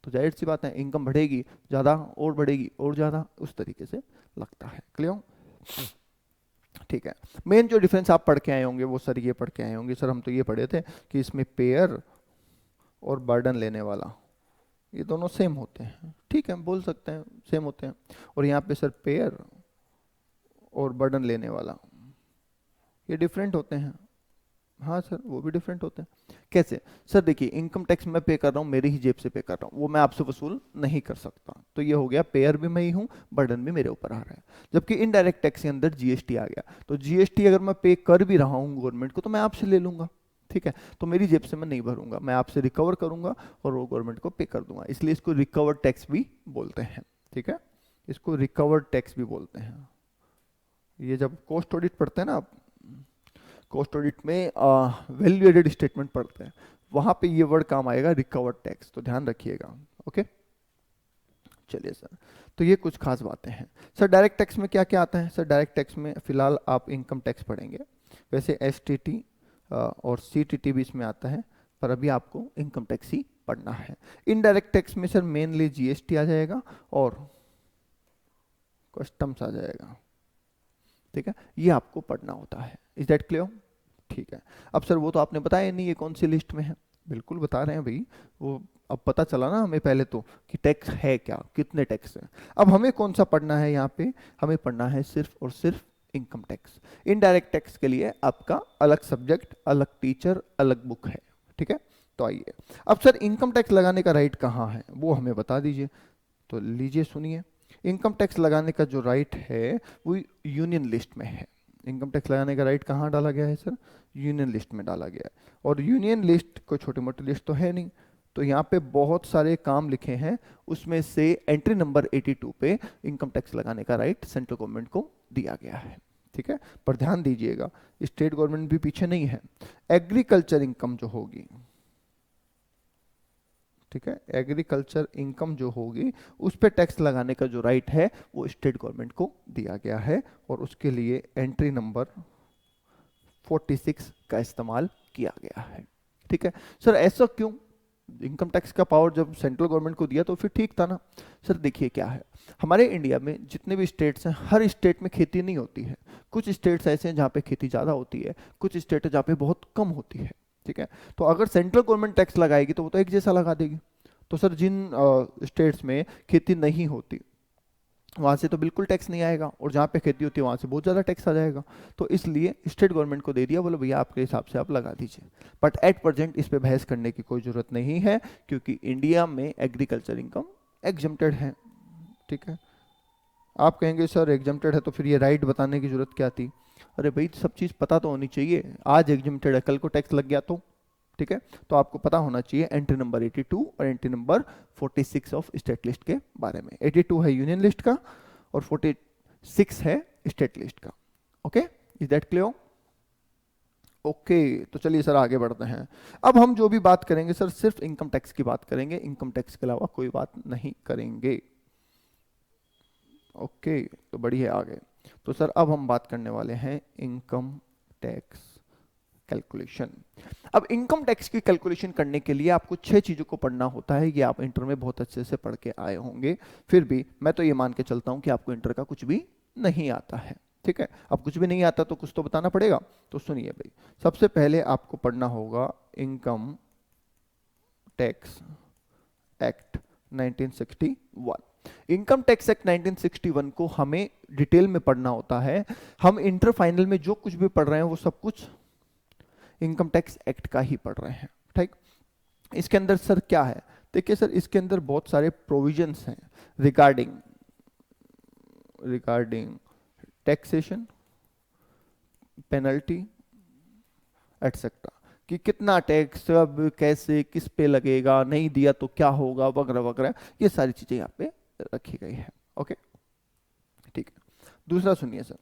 तो जाहिर सी बात है इनकम बढ़ेगी ज्यादा और बढ़ेगी और ज्यादा, उस तरीके से लगता है। क्लियर? ठीक है। मेन जो डिफरेंस आप पढ़ के आए होंगे वो सर ये पढ़ के आए होंगे, सर हम तो ये पढ़े थे कि इसमें पेयर और बर्डन लेने वाला ये दोनों सेम होते हैं, ठीक है, हम बोल सकते हैं सेम होते हैं। और यहाँ पे सर पेयर और बर्डन लेने वाला ये डिफरेंट होते हैं। हाँ सर वो भी डिफरेंट होते हैं। कैसे? सर देखिए इनकम टैक्स मैं पे कर रहा हूँ, मेरी ही जेब से पे कर रहा हूँ, वो मैं आपसे वसूल नहीं कर सकता, तो ये हो गया पेयर भी मैं ही हूँ, बर्डन भी मेरे ऊपर आ रहा है। जबकि इनडायरेक्ट टैक्स के अंदर जीएसटी आ गया, तो जीएसटी अगर मैं पे कर भी रहा हूँ गवर्नमेंट को तो मैं आपसे ले लूंगा, ठीक है, तो मेरी जेब से मैं नहीं भरूंगा, मैं आपसे रिकवर करूंगा और वो गवर्नमेंट को पे कर दूंगा, इसलिए इसको रिकवर्ड टैक्स भी बोलते हैं, ठीक है, इसको रिकवर्ड टैक्स भी बोलते हैं। ये जब कॉस्ट ऑडिट पढ़ते हैं ना आप, कॉस्ट ऑडिट में वैल्यू एडेड स्टेटमेंट पढ़ते हैं, वहां पे ये वर्ड काम आएगा रिकवर्ड टैक्स, तो ध्यान रखिएगा। ओके चलिए सर, तो ये कुछ खास बातें हैं। सर डायरेक्ट टैक्स में क्या क्या आता है? सर डायरेक्ट टैक्स में फिलहाल आप इनकम टैक्स पढ़ेंगे, वैसे एसटीटी और सीटीटी भी इसमें आता है, पर अभी आपको इनकम टैक्स ही पढ़ना है। इनडायरेक्ट टैक्स में सर मेनली जीएसटी आ जाएगा और कस्टम्स आ जाएगा, ठीक है, ये आपको पढ़ना होता है। Is that clear? ठीक है। अब सर वो तो आपने बताया नहीं ये कौन सी लिस्ट में है, बिल्कुल बता रहे हैं भाई, वो अब पता चला ना हमें पहले तो कि टैक्स है क्या, कितने टैक्स हैं। अब हमें कौन सा पढ़ना है यहाँ पे, हमें पढ़ना है सिर्फ और सिर्फ इनकम टैक्स। इनडायरेक्ट टैक्स के लिए आपका अलग सब्जेक्ट, अलग टीचर, अलग बुक है, ठीक है। तो आइए, अब सर इनकम टैक्स लगाने का राइट कहाँ है वो हमें बता दीजिए। तो लीजिए सुनिए, इनकम टैक्स लगाने का जो राइट है वो यूनियन लिस्ट में है। इनकम टैक्स लगाने का राइट कहाँ डाला गया है सर? यूनियन लिस्ट में डाला गया है। और यूनियन लिस्ट कोई छोटी मोटी लिस्ट तो है नहीं, तो यहाँ पे बहुत सारे काम लिखे हैं, उसमें से एंट्री नंबर 82 पे इनकम टैक्स लगाने का राइट सेंट्रल गवर्नमेंट को दिया गया है, ठीक है। पर ध्यान दीजिएगा स्टेट गवर्नमेंट भी पीछे नहीं है। एग्रीकल्चर इनकम जो होगी, ठीक है, एग्रीकल्चर इनकम जो होगी उस पे टैक्स लगाने का जो राइट है वो स्टेट गवर्नमेंट को दिया गया है, और उसके लिए एंट्री नंबर 46 का इस्तेमाल किया गया है, ठीक है। सर ऐसा क्यों? इनकम टैक्स का पावर जब सेंट्रल गवर्नमेंट को दिया तो फिर ठीक था ना। सर देखिए क्या है, हमारे इंडिया में जितने भी स्टेट्स हैं हर स्टेट में खेती नहीं होती है, कुछ स्टेट्स ऐसे हैं जहाँ पे खेती ज़्यादा होती है, कुछ स्टेट है जहाँ पे बहुत कम होती है, ठीक है। तो अगर सेंट्रल गवर्नमेंट टैक्स लगाएगी तो वो तो एक जैसा लगा देगी। तो सर जिन स्टेट्स में खेती नहीं होती वहाँ से तो बिल्कुल टैक्स नहीं आएगा, और जहाँ पे खेती होती है वहाँ से बहुत ज़्यादा टैक्स आ जाएगा, तो इसलिए स्टेट गवर्नमेंट को दे दिया, बोलो भैया आपके हिसाब से आप लगा दीजिए। बट एट प्रेजेंट इस पे बहस करने की कोई ज़रूरत नहीं है, क्योंकि इंडिया में एग्रीकल्चर इनकम एग्जम्प्टेड है, ठीक है। आप कहेंगे सर एग्जम्प्टेड है तो फिर ये राइट बताने की जरूरत क्या थी? अरे भाई सब चीज़ पता तो होनी चाहिए, आज एग्जम्प्टेड है कल को टैक्स लग गया तो, ठीक है। तो आपको पता होना चाहिए एंट्री नंबर 82 और entry number 46 of state list के बारे में। 82 है यूनियन लिस्ट का और 46 है स्टेट लिस्ट का। Okay, is that clear? Okay, तो चलिए सर आगे बढ़ते हैं। अब हम जो भी बात करेंगे सर सिर्फ इनकम टैक्स की बात करेंगे, इनकम टैक्स के अलावा कोई बात नहीं करेंगे। ओके, तो बढ़िया आगे। तो सर अब हम बात करने वाले हैं इनकम टैक्स कैलकुलेशन। अब इनकम टैक्स की कैलकुलेशन करने के लिए आपको 6 चीजों को पढ़ना होता है, ये आप इंटर में बहुत अच्छे से पढ़ के आए होंगे, फिर भी मैं तो ये मान के चलता हूं कि आपको इंटर का कुछ भी नहीं आता है, ठीक है। अब कुछ भी नहीं आता तो कुछ तो बताना पड़ेगा, तो सुनिए भाई, सबसे पहले आपको पढ़ना होगा income tax act 1961। Income tax act 1961 को हमें डिटेल में पढ़ना होता है। हम इंटर फाइनल में जो कुछ भी पढ़ रहे हैं वो सब कुछ इनकम टैक्स एक्ट का ही पढ़ रहे हैं, ठीक। इसके अंदर सर क्या है, देखिए सर इसके अंदर बहुत सारे प्रोविजंस हैं रिगार्डिंग टैक्सेशन, पेनल्टी एटसेट्रा, कि कितना टैक्स अब कैसे किस पे लगेगा, नहीं दिया तो क्या होगा, वगैरह वगैरह, ये सारी चीजें यहाँ पे रखी गई है। ओके, ठीक है। दूसरा सुनिए सर,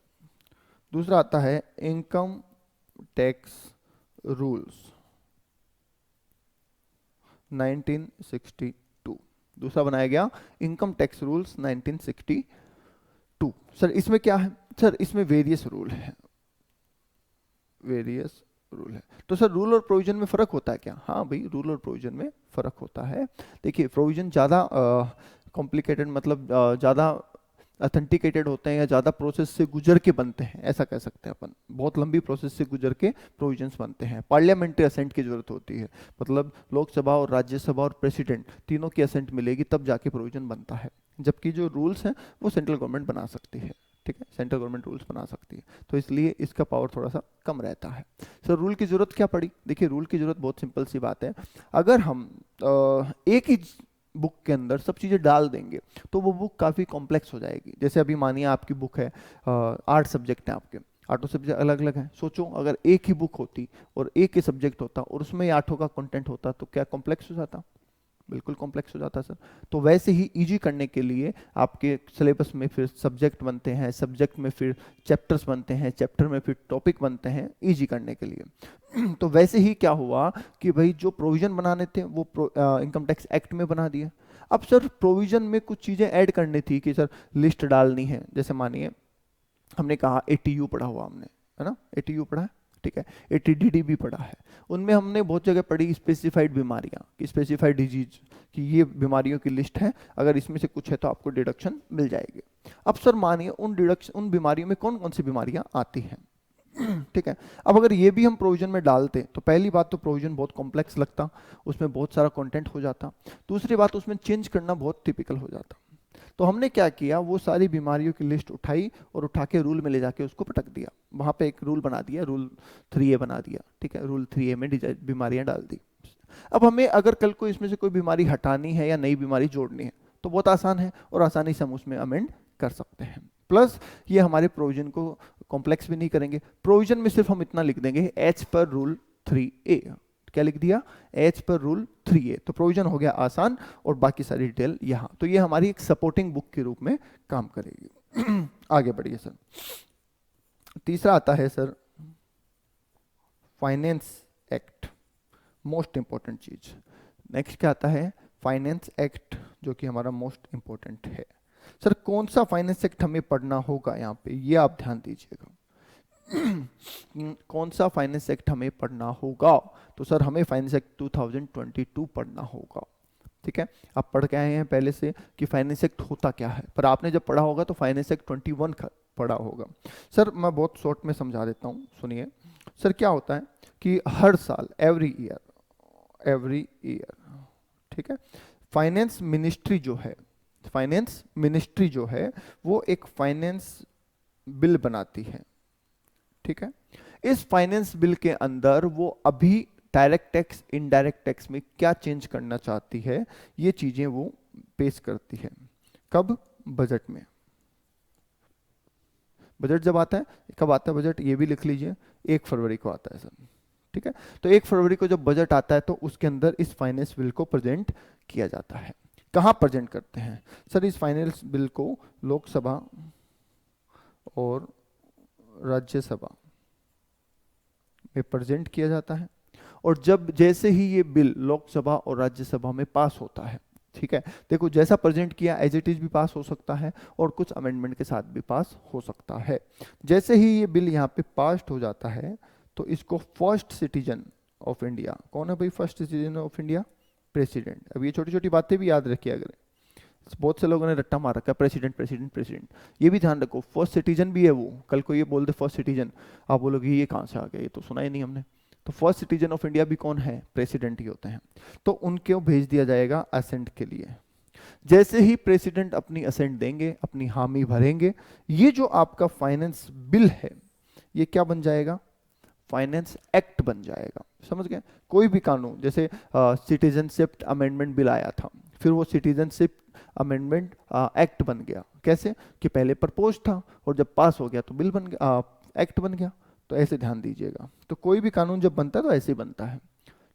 दूसरा आता है इनकम टैक्स रूल्स 1962। दूसरा बनाया गया इनकम टैक्स रूल्स 1962। सर इसमें क्या है, सर इसमें वेरियस रूल है, वेरियस रूल है। तो सर रूल और प्रोविजन में फर्क होता है क्या? हाँ भाई, रूल और प्रोविजन में फर्क होता है। देखिए प्रोविजन ज़्यादा कॉम्प्लिकेटेड, मतलब ज़्यादा अथेंटिकेटेड होते हैं या ज़्यादा प्रोसेस से गुजर के बनते हैं, ऐसा कह सकते हैं अपन। बहुत लंबी प्रोसेस से गुजर के प्रोविजंस बनते हैं। पार्लियामेंट्री असेंट की जरूरत होती है, मतलब लोकसभा और राज्यसभा और प्रेसिडेंट तीनों की असेंट मिलेगी तब जाके प्रोविजन बनता है। जबकि जो रूल्स हैं वो सेंट्रल गवर्नमेंट बना सकती है, ठीक है, सेंट्रल गवर्नमेंट रूल्स बना सकती है, तो इसलिए इसका पावर थोड़ा सा कम रहता है। सर रूल की जरूरत क्या पड़ी? देखिए रूल की जरूरत बहुत सिंपल सी बात है। अगर हम एक ही बुक के अंदर सब चीज़ें डाल देंगे तो वो बुक काफ़ी कॉम्प्लेक्स हो जाएगी। जैसे अभी मानिए आपकी बुक है, 8 सब्जेक्ट हैं आपके, 8 सब्जेक्ट अलग अलग हैं। सोचो अगर एक ही बुक होती और एक ही सब्जेक्ट होता और उसमें 8 का कंटेंट होता तो क्या कॉम्प्लेक्स हो जाता? बिल्कुल कॉम्प्लेक्स हो जाता सर। तो वैसे ही इजी करने के लिए आपके सिलेबस में फिर सब्जेक्ट बनते हैं, सब्जेक्ट में फिर चैप्टर्स बनते हैं, चैप्टर में फिर टॉपिक बनते हैं, इजी करने के लिए। तो वैसे ही क्या हुआ कि भाई जो प्रोविजन बनाने थे वो इनकम टैक्स एक्ट में बना दिए। अब सर प्रोविजन में कुछ चीज़ें ऐड करनी थी कि सर लिस्ट डालनी है। जैसे मानिए हमने कहा एटीयू पढ़ा हुआ हमने, है ना, एटीयू पढ़ा है, ठीक है, एटीडीडी भी पढ़ा है। उनमें हमने बहुत जगह पढ़ी स्पेसिफाइड बीमारियां, कि स्पेसिफाइड डिजीज, कि ये बीमारियों की लिस्ट है, अगर इसमें से कुछ है तो आपको डिडक्शन मिल जाएगी। अब सर मानिए उन बीमारियों में कौन कौन सी बीमारियां आती हैं, ठीक है। अब अगर ये भी हम प्रोविजन में डालते तो पहली बात तो प्रोविजन बहुत कॉम्प्लेक्स लगता, उसमें बहुत सारा कंटेंट हो जाता। दूसरी बात उसमें चेंज करना बहुत टिपिकल हो जाता। तो हमने क्या किया, वो सारी बीमारियों की लिस्ट उठाई और उठा के रूल में ले जाके उसको पटक दिया। वहाँ पे एक रूल बना दिया, रूल 3A बना दिया, ठीक है, रूल 3A में बीमारियां डाल दी। अब हमें अगर कल को इसमें से कोई बीमारी हटानी है या नई बीमारी जोड़नी है तो बहुत आसान है और आसानी से हम उसमें अमेंड कर सकते हैं। प्लस ये हमारे प्रोविजन को कॉम्प्लेक्स भी नहीं करेंगे। प्रोविजन में सिर्फ हम इतना लिख देंगे एज पर रूल 3A। क्या लिख दिया? As per rule 3A। तो प्रोविजन हो गया आसान और बाकी सारी डिटेल यहाँ। तो ये हमारी एक सपोर्टिंग बुक के रूप में काम करेगी। आगे बढ़िए सर। तीसरा आता है sir finance act, most important चीज। नेक्स्ट क्या आता है? फाइनेंस एक्ट, जो कि हमारा मोस्ट इंपॉर्टेंट है। सर कौन सा फाइनेंस एक्ट हमें पढ़ना होगा यहाँ पे, ये आप ध्यान दीजिएगा। कौन सा फाइनेंस एक्ट हमें पढ़ना होगा? तो सर हमें फाइनेंस एक्ट 2022 पढ़ना होगा, ठीक है। आप पढ़ के आए हैं पहले से कि फाइनेंस एक्ट होता क्या है, पर आपने जब पढ़ा होगा तो फाइनेंस एक्ट 21 का पढ़ा होगा। सर मैं बहुत शॉर्ट में समझा देता हूँ, सुनिए। सर क्या होता है कि हर साल एवरी ईयर, ठीक है, फाइनेंस मिनिस्ट्री जो है वो एक फाइनेंस बिल बनाती है, ठीक है। इस फाइनेंस बिल के अंदर वो अभी डायरेक्ट टैक्स इनडायरेक्ट टैक्स में क्या चेंज करना चाहती है, ये चीजें वो पेश करती है। कब? बजट में। बजट जब आता है, कब आता है बजट, ये भी लिख लीजिए, 1 फरवरी को आता है सर, ठीक है। तो 1 फरवरी को जब बजट आता है तो उसके अंदर इस फाइनेंस बिल को प्रेजेंट किया जाता है। कहाँ प्रेजेंट करते हैं सर? इस फाइनेंस बिल को लोकसभा और राज्यसभा में प्रेजेंट किया जाता है। और जब जैसे ही ये बिल लोकसभा और राज्यसभा में पास होता है, ठीक है, देखो जैसा प्रेजेंट किया एज इट इज भी पास हो सकता है और कुछ अमेंडमेंट के साथ भी पास हो सकता है। जैसे ही ये बिल यहाँ पे पास हो जाता है तो इसको फर्स्ट सिटीजन ऑफ इंडिया, कौन है भाई first citizen of India? President. अब ये छोटी छोटी बातें भी याद रखिए, अगर बहुत से लोगों ने रट्टा मार रखा है प्रेसिडेंट प्रेसिडेंट प्रेसिडेंट, ये भी ध्यान रखो फर्स्ट सिटीजन भी है वो। कल को ये बोल दे फर्स्ट सिटीजन, आप बोलोगे ये कहाँ से आ गया, ये तो सुना ही नहीं हमने। तो फर्स्ट सिटीजन ऑफ इंडिया भी कौन है? प्रेसिडेंट ही होते हैं। तो उनको भेज दिया जाएगा असेंट के लिए। जैसे ही प्रेसिडेंट अपनी असेंट देंगे, अपनी हामी भरेंगे, ये जो आपका फाइनेंस बिल है ये क्या बन जाएगा? फाइनेंस एक्ट बन जाएगा। समझ गए? कोई भी कानून, जैसे सिटीजनशिप अमेंडमेंट बिल आया था, फिर वो सिटीजनशिप अमेंडमेंट एक्ट बन गया। कैसे? कि पहले प्रपोज था और जब पास हो गया तो बिल बन गया, एक्ट बन गया। तो ऐसे ध्यान दीजिएगा। तो कोई भी कानून जब बनता है तो ऐसे ही बनता है।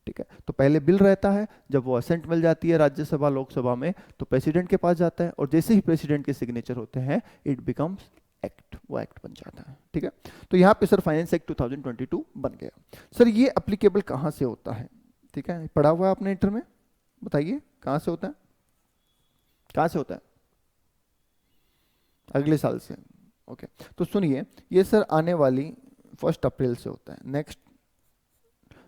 ठीक है? तो पहले बिल रहता है, जब वो असेंट मिल जाती है राज्यसभा लोकसभा में तो प्रेसिडेंट के पास जाता है, और जैसे ही प्रेसिडेंट के सिग्नेचर होते हैं इट बिकम्स एक्ट, वो एक्ट बन जाता है। ठीक है? तो यहाँ पे सर फाइनेंस एक्ट 2022 बन गया। सर ये अप्लीकेबल कहाँ से होता है? ठीक है, पढ़ा हुआ है आपने इंटर में, बताइए कहाँ से होता है? कहाँ से होता है? अगले साल से। ओके, तो सुनिए, ये सर आने वाली 1 अप्रैल से होता है, नेक्स्ट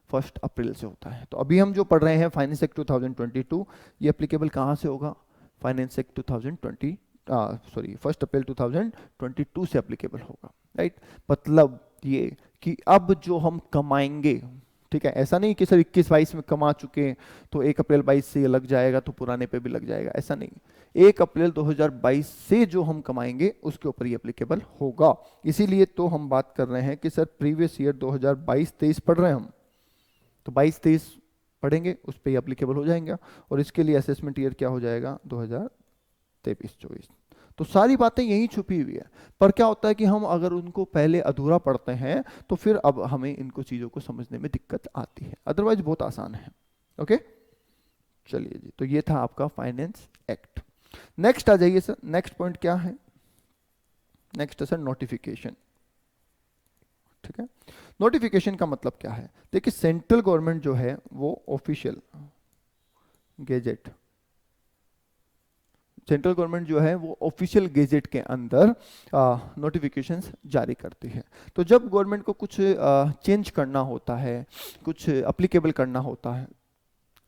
1 अप्रैल से होता है। तो अभी हम जो पढ़ रहे हैं फाइनेंस एक्ट 2022, ये एप्लीकेबल कहाँ से होगा? फाइनेंस एक्ट 2020 सॉरी 1 अप्रैल 2022 से एप्लीकेबल होगा। राइट? मतलब ये कि अब जो हम कमाएंगे, ठीक है, ऐसा नहीं कि सर 21-22 में कमा चुके तो 1 अप्रैल 22 से ये लग जाएगा तो पुराने पे भी लग जाएगा, ऐसा नहीं। 1 अप्रैल 2022 से जो हम कमाएंगे उसके ऊपर ये एप्लीकेबल होगा। इसीलिए तो हम बात कर रहे हैं कि सर प्रीवियस ईयर 2022-23 पढ़ रहे हैं हम, तो 22-23 पढ़ेंगे उस पर एप्लीकेबल हो जाएंगे। और इसके लिए असेसमेंट ईयर क्या हो जाएगा? 2023-24। तो सारी बातें यहीं छुपी हुई है। पर क्या होता है कि हम अगर उनको पहले अधूरा पढ़ते हैं तो फिर अब हमें इनको चीज़ों को समझने में दिक्कत आती है, अदरवाइज बहुत आसान है। ओके, चलिए जी, तो ये था आपका फाइनेंस एक्ट। नेक्स्ट आ जाइए सर, नेक्स्ट पॉइंट क्या है? नेक्स्ट है सर नोटिफिकेशन। ठीक है, नोटिफिकेशन का मतलब क्या है? देखिए सेंट्रल गवर्नमेंट जो है वो ऑफिशियल गेजेट, सेंट्रल गवर्नमेंट जो है वो ऑफिशियल गेजेट के अंदर नोटिफिकेशंस जारी करती है। तो जब गवर्नमेंट को कुछ चेंज करना होता है, कुछ अप्लीकेबल करना होता है,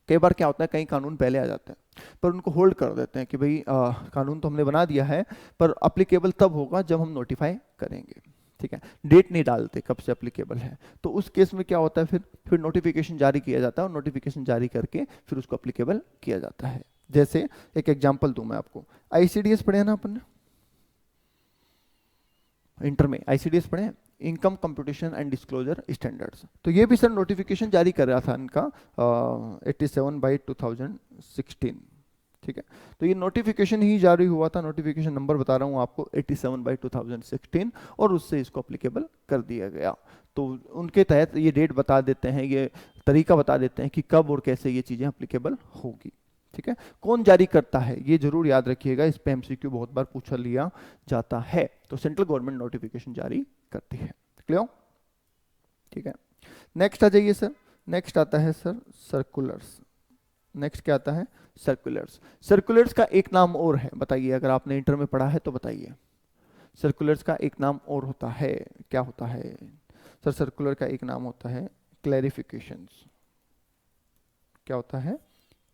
कई बार क्या होता है कई कानून पहले आ जाते हैं पर उनको होल्ड कर देते हैं कि भाई कानून तो हमने बना दिया है पर अप्लीकेबल तब होगा जब हम नोटिफाई करेंगे। ठीक है, डेट नहीं डालते कब से अप्लीकेबल है। तो उस केस में क्या होता है, फिर नोटिफिकेशन जारी किया जाता है और नोटिफिकेशन जारी करके फिर उसको अप्लीकेबल किया जाता है। जैसे एक एग्जांपल दूं मैं आपको, आईसीडीएस पढ़े हैं ना अपन ने इंटर में? आईसीडीएस पढ़े हैं, income computation and disclosure standards. तो ये भी सर नोटिफिकेशन जारी कर रहा था इनका 87/2016। ठीक है, तो ये नोटिफिकेशन ही जारी हुआ था, नोटिफिकेशन नंबर बता रहा हूँ आपको 87/2016, और उससे इसको अप्लीकेबल कर दिया गया। तो उनके तहत ये डेट बता देते हैं, ये तरीका बता देते हैं कि कब और कैसे ये चीज़ें अप्लीकेबल होगी। ठीक है, कौन जारी करता है ये जरूर याद रखिएगा, इस पे एमसीक्यू बहुत बार पूछा लिया जाता है। तो सेंट्रल गवर्नमेंट नोटिफिकेशन जारी करती है। क्लियर? ठीक है, नेक्स्ट आ जाइए सर, नेक्स्ट आता है सर सर्कुलर्स। नेक्स्ट क्या आता है? सर्कुलर्स। सर्कुलर्स का एक नाम और है, बताइए, अगर आपने इंटर में पढ़ा है तो बताइए। सर्कुलर्स का एक नाम और होता है, क्या होता है सर? सर्कुलर का एक नाम होता है क्लैरिफिकेशंस। क्या होता है?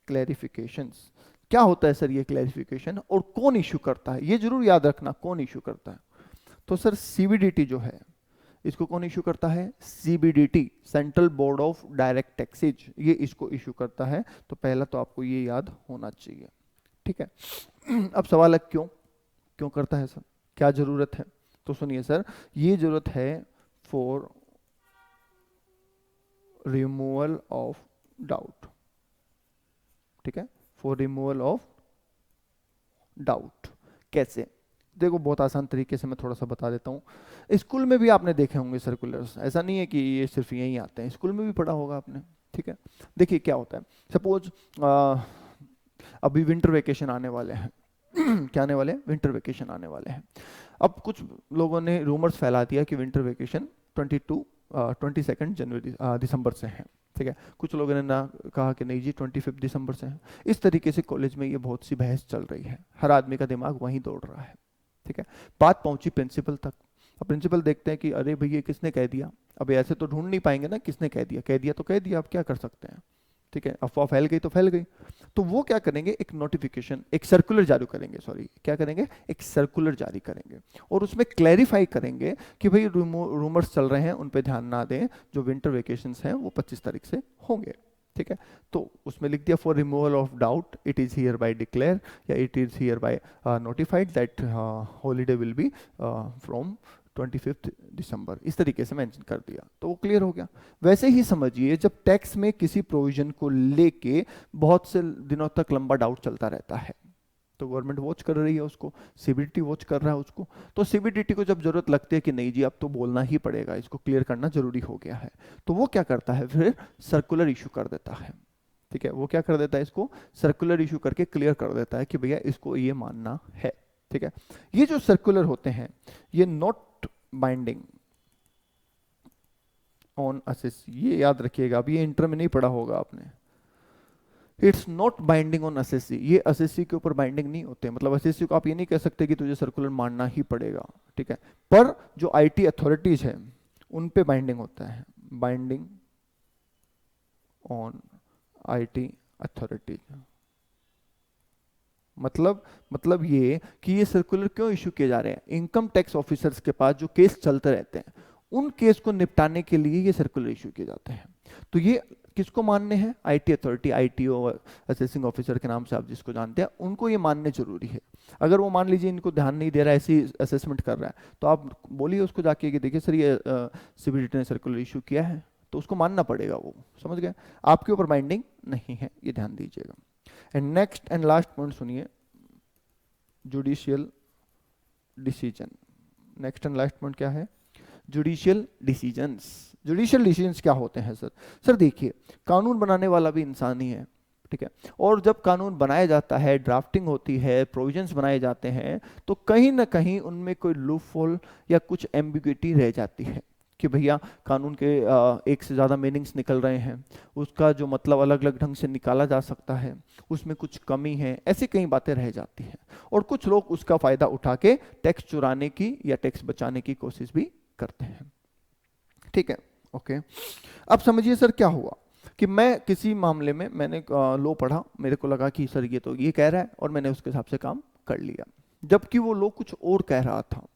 क्लैरिफिकेशंस। क्या होता है सर ये क्लैरिफिकेशन, और कौन इशू करता है? ये जरूर याद रखना, कौन इशू करता है। तो सर सीबीडीटी जो है इसको कौन इशू करता है? CBDT, central board of direct taxes, ये इसको इशू करता है। तो पहला तो आपको ये याद होना चाहिए। ठीक है, अब सवाल है क्यों क्यों करता है सर, क्या जरूरत है? तो सुनिए सर, ये जरूरत है फॉर रिमूवल ऑफ डाउट। ठीक है, फॉर रिमूवल ऑफ डाउट। कैसे? देखो बहुत आसान तरीके से मैं थोड़ा सा बता देता हूँ। स्कूल में भी आपने देखे होंगे सर्कुलर्स, ऐसा नहीं है कि ये सिर्फ यहीं आते हैं, स्कूल में भी पढ़ा होगा आपने। ठीक है, देखिए क्या होता है, सपोज अभी विंटर वेकेशन आने वाले हैं क्या आने वाले हैं? विंटर वेकेशन आने वाले हैं। अब कुछ लोगों ने रूमर्स फैला दिया कि विंटर वेकेशन 22 जनवरी दिसंबर से है। ठीक है, कुछ लोगों ने ना कहा कि नहीं जी 25 दिसंबर से है। इस तरीके से कॉलेज में ये बहुत सी बहस चल रही है, हर आदमी का दिमाग वहीं दौड़ रहा है। ठीक है, बात पहुंची प्रिंसिपल तक। अब प्रिंसिपल देखते हैं कि अरे भैया किसने कह दिया, अब ऐसे तो ढूंढ नहीं पाएंगे ना किसने कह दिया, कह दिया तो कह दिया, अब क्या कर सकते हैं। ठीक है, अफवाह फैल गई तो फैल गई। तो वो क्या करेंगे, एक नोटिफिकेशन, एक सर्कुलर जारी करेंगे, सॉरी क्या करेंगे, एक सर्कुलर जारी करेंगे और उसमें क्लैरिफाई करेंगे कि भाई रूमर्स चल रहे हैं उन पे ध्यान ना दें, जो विंटर वेकेशंस हैं वो 25 तारीख से होंगे। ठीक है, तो उसमें लिख दिया for removal of doubt it is hereby declare या it is hereby notified that holiday will be from 25 December, इस तरीके से मेंशन कर दिया तो वो क्लियर हो गया। वैसे ही समझिए जब टैक्स में किसी प्रोविजन को लेके बहुत से दिनों तक लंबा डाउट चलता रहता है तो गवर्नमेंट वॉच कर रही है उसको, सीबीडीटी वॉच कर रहा है उसको, तो सीबीडीटी को जब जरूरत लगती है कि नहीं जी अब तो बोलना ही पड़ेगा, इसको क्लियर करना जरूरी हो गया है, तो वो क्या करता है फिर सर्कुलर इशू कर देता है। ठीक है, वो क्या कर देता है, इसको सर्कुलर इशू करके क्लियर कर देता है कि भैया इसको ये मानना है। ठीक है, ये जो सर्कुलर होते हैं ये नॉट बाइंडिंग ऑन असेसी, ये याद रखिएगा, अब ये इंटर में नहीं पढ़ा होगा आपने, it's not binding on assessee, ये असेसी के ऊपर बाइंडिंग नहीं होते, मतलब असेसी को आप ये नहीं कह सकते कि तुझे सर्कुलर मानना ही पड़ेगा। ठीक है, पर जो आईटी अथॉरिटीज है उन पे बाइंडिंग होता है, बाइंडिंग ऑन आईटी अथॉरिटीज। मतलब ये कि ये सर्कुलर क्यों इशू किए जा रहे हैं, इनकम टैक्स ऑफिसर्स के पास जो केस चलते रहते हैं उन केस को निपटाने के लिए ये सर्कुलर इशू किए जाते हैं। तो ये किसको मानने हैं, IT authority, ITO, assessing officer के नाम से आप जिसको जानते हैं, उनको ये मानने जरूरी है। अगर वो मान लीजिए इनको ध्यान नहीं दे रहा है, ऐसी असेसमेंट कर रहा है, तो आप बोलिए उसको जाके कि देखिए सर ये सीबीडीटी ने सर्कुलर इशू किया है, तो उसको मानना पड़ेगा, वो समझ गए, आपके ऊपर बाइंडिंग नहीं है, ये ध्यान दीजिएगा। And next and last point सुनिए, judicial decision. Next and last point क्या है, जुडिशियल डिसीजंस। जुडिशियल डिसीजंस क्या होते हैं सर? सर देखिए, कानून बनाने वाला भी इंसान ही है, ठीक है, और जब कानून बनाया जाता है, ड्राफ्टिंग होती है, प्रोविजंस बनाए जाते हैं, तो कहीं ना कहीं उनमें कोई लूपहोल या कुछ एम्बिग्युइटी रह जाती है कि भैया कानून के एक से ज़्यादा मीनिंग्स निकल रहे हैं, उसका जो मतलब अलग अलग ढंग से निकाला जा सकता है, उसमें कुछ कमी है, ऐसी कई बातें रह जाती हैं, और कुछ लोग उसका फ़ायदा उठा के टैक्स चुराने की या टैक्स बचाने की कोशिश भी करते हैं। ठीक है, ओके। अब समझिए सर क्या हुआ कि मैं किसी मामले में मैंने लॉ पढ़ा, मेरे को लगा कि सर ये तो ये कह रहा है और मैंने उसके हिसाब से काम कर लिया, जबकि वो लॉ कुछ और कह रहा था।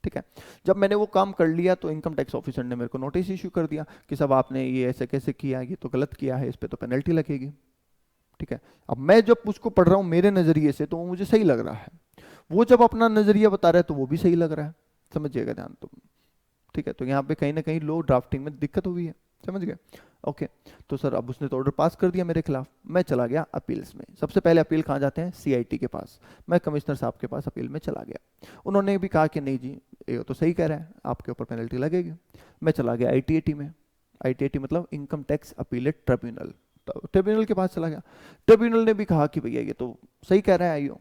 ठीक है, जब मैंने वो काम कर लिया तो इनकम टैक्स ऑफिसर ने मेरे को नोटिस इशू कर दिया कि साहब आपने ये ऐसे कैसे किया, ये तो गलत किया है, इस पे तो पेनल्टी लगेगी। ठीक है, अब मैं जब उसको पढ़ रहा हूँ मेरे नजरिए से तो वो मुझे सही लग रहा है, वो जब अपना नजरिया बता रहा है तो वो भी सही लग रहा है, समझिएगा ध्यान तो। ठीक है, तो यहाँ पे कहीं ना कहीं लो ड्राफ्टिंग में दिक्कत हुई है, समझ गए। ओके, तो सर अब उसने तो ऑर्डर पास कर दिया मेरे खिलाफ, मैं चला गया अपील्स में। सबसे पहले अपील कहाँ जाते हैं, सीआईटी के पास। मैं कमिश्नर साहब के पास अपील में चला गया, उन्होंने भी कहा कि नहीं जी ये तो सही कह रहा है, आपके ऊपर पेनल्टी लगेगी। मैं चला गया आईटीएटी में, आईटीएटी मतलब income tax appellate tribunal, tribunal के पास चला गया। ट्रिब्यूनल ने भी कहा कि भैया ये तो सही कह रहा है, आईओ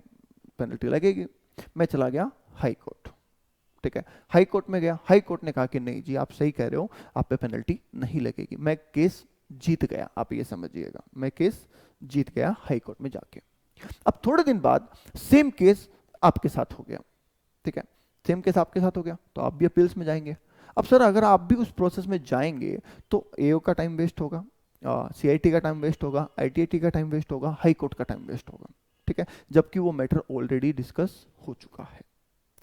पेनल्टी लगेगी। मैं चला गया हाई कोर्ट। ठीक है, हाई कोर्ट में गया, हाई कोर्ट ने कहा कि नहीं जी आप सही कह रहे हो, आप पे पेनल्टी नहीं लगेगी। मैं केस जीत गया, आप ये समझिएगा, मैं केस जीत गया हाई कोर्ट में जाके। अब थोड़े दिन बाद सेम केस आपके साथ हो गया। ठीक है, सेम केस आपके साथ हो गया तो आप भी अपील्स में जाएंगे। अब सर अगर आप भी उस प्रोसेस में जाएंगे तो एओ का टाइम वेस्ट होगा, सीआईटी का टाइम वेस्ट होगा, आईटीएटी का टाइम वेस्ट होगा, हाई कोर्ट का टाइम वेस्ट होगा। ठीक है, जबकि वो मैटर ऑलरेडी डिस्कस हो चुका है,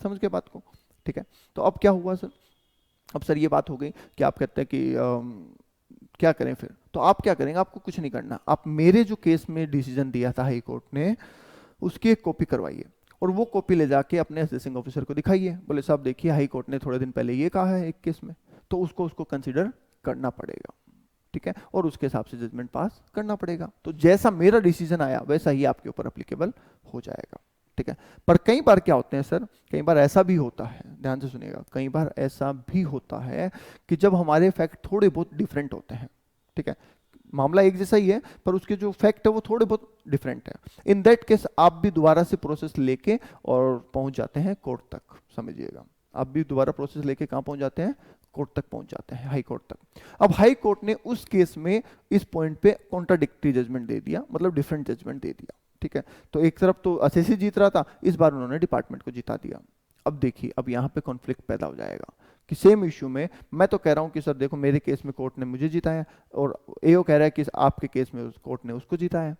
समझ के बात को। ठीक है, तो अब क्या हुआ सर, अब सर ये बात हो गई कि आप कहते हैं कि क्या करें फिर, तो आप क्या करेंगे, आपको कुछ नहीं करना, आप मेरे जो केस में डिसीजन दिया था हाई कोर्ट ने उसकी एक कॉपी करवाइए और वो कॉपी ले जाके अपने असेसिंग ऑफिसर को दिखाइए, बोले साहब देखिए हाई कोर्ट ने थोड़े दिन पहले ये कहा है एक केस में, तो उसको कंसिडर करना पड़ेगा। ठीक है, और उसके हिसाब से जजमेंट पास करना पड़ेगा, तो जैसा मेरा डिसीजन आया वैसा ही आपके ऊपर अप्लीकेबल हो जाएगा। ठीक है, पर कई बार क्या होते हैं सर, कई बार ऐसा भी होता है, ध्यान से सुनिएगा, कई बार ऐसा भी होता है कि जब हमारे फैक्ट थोड़े बहुत डिफरेंट होते हैं, ठीक है, मामला एक जैसा ही है पर उसके जो फैक्ट है वो थोड़े बहुत डिफरेंट है, इन दैट केस आप भी दोबारा से प्रोसेस लेके और पहुंच जाते हैं कोर्ट तक, समझिएगा, आप भी दोबारा प्रोसेस लेके कहां पहुंच जाते हैं, कोर्ट तक पहुंच जाते हैं, हाई कोर्ट तक। अब हाई कोर्ट ने उस केस में इस पॉइंट पे कॉन्ट्राडिक्टरी जजमेंट दे दिया, मतलब डिफरेंट जजमेंट दे दिया। ठीक है, तो एक तरफ तो असेसी जीत रहा था, इस बार उन्होंने डिपार्टमेंट को जिता दिया। अब देखिए, अब यहाँ पे कॉन्फ्लिक्ट पैदा हो जाएगा कि सेम इश्यू में मैं तो कह रहा हूँ कि सर देखो मेरे केस में कोर्ट ने मुझे जिताया और एओ कह रहा है कि आपके केस में कोर्ट ने उसको जिताया,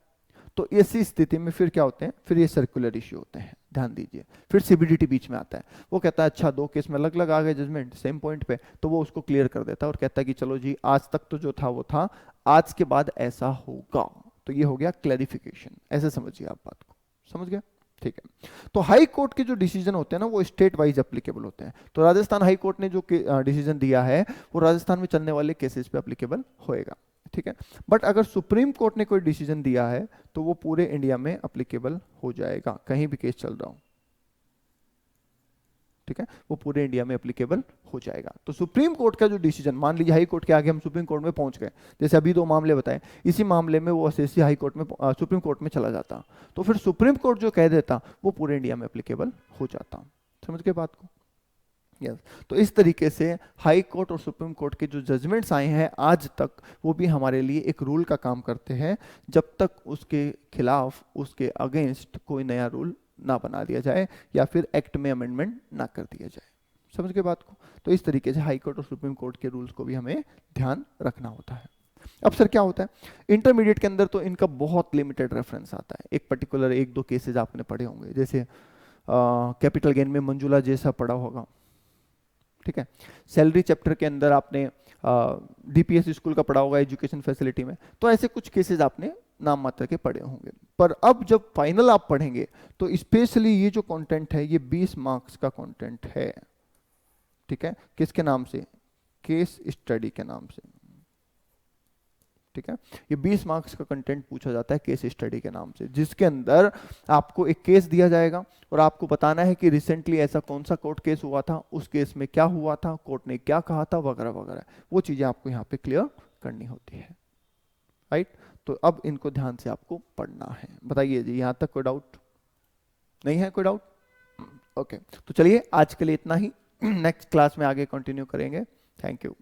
तो ऐसी स्थिति में फिर क्या होते हैं, फिर ये सर्कुलर इश्यू होते हैं, ध्यान दीजिए, फिर सीबीडीटी बीच में आता है, वो कहता है अच्छा दो केस में अलग अलग आ गए जजमेंट सेम पॉइंट पे, तो वो उसको क्लियर कर देता है और कहता है कि चलो जी आज तक तो जो था वो था, आज के बाद ऐसा होगा। तो ये हो गया क्लैरिफिकेशन, ऐसे समझिए आप बात को, समझ गए? ठीक है। तो हाई कोर्ट के जो डिसीजन होते हैं ना वो स्टेट वाइज एप्लीकेबल होते हैं। तो राजस्थान हाई कोर्ट ने जो डिसीजन दिया है वो राजस्थान में चलने वाले केसेस पे एप्लीकेबल होएगा, ठीक है। बट अगर सुप्रीम कोर्ट ने कोई डिसीजन दिया है तो वो पूरे इंडिया में एप्लीकेबल हो जाएगा, कहीं भी केस चल रहा हो, ठीक है, वो पूरे इंडिया में एप्लीकेबल हो जाएगा। तो सुप्रीम कोर्ट का जो डिसीजन, मान लीजिए हाई कोर्ट के आगे हम सुप्रीम कोर्ट में पहुंच गए, जैसे अभी 2 मामले बताए, इसी मामले में वो एसएससी हाई कोर्ट में सुप्रीम कोर्ट में चला जाता, तो फिर सुप्रीम कोर्ट जो कह देता वो पूरे इंडिया में एप्लीकेबल हो जाता। समझ गए बात को? यस। तो इस तरीके से हाई कोर्ट और सुप्रीम कोर्ट के जो जजमेंट्स आए हैं आज तक, वो भी हमारे लिए एक रूल का काम करते हैं, जब तक उसके खिलाफ, उसके अगेंस्ट कोई नया रूल ना बना दिया जाए या फिर एक्ट में अमेंडमेंट ना कर दिया जाए। समझ गए बात को? तो इस तरीके से हाई कोर्ट और सुप्रीम कोर्ट के रूल्स को भी हमें ध्यान रखना होता है। अब सर क्या होता है, इंटरमीडिएट के अंदर तो इनका बहुत लिमिटेड रेफरेंस आता है, एक पर्टिकुलर 1-2 केसेस आपने पढ़े होंगे, जैसे कैपिटल गेन में मंजुला जैसा पढ़ा होगा, ठीक है। सैलरी चैप्टर के अंदर आपने डीपीएस स्कूल का पढ़ा होगा एजुकेशन फैसिलिटी में, तो ऐसे कुछ केसेस आपने नाम मात्र के पढ़े होंगे। पर अब जब फाइनल आप पढ़ेंगे तो स्पेशली ये जो कंटेंट है ये 20 मार्क्स का कंटेंट है, ठीक है। किसके नाम से? केस स्टडी के नाम से, ठीक है। ये 20 मार्क्स का कंटेंट पूछा जाता है केस स्टडी के नाम से, जिसके अंदर आपको एक केस दिया जाएगा और आपको बताना है कि रिसेंटली ऐसा कौन सा कोर्ट केस हुआ था, उस केस में क्या हुआ था, कोर्ट ने क्या कहा था, वगैरह वगैरह। वो चीजें आपको यहाँ पे क्लियर करनी होती है, राइट। तो अब इनको ध्यान से आपको पढ़ना है। बताइए जी, यहाँ तक कोई डाउट नहीं है? कोई डाउट? ओके, तो चलिए आज के लिए इतना ही। नेक्स्ट क्लास में आगे कंटिन्यू करेंगे। Thank you.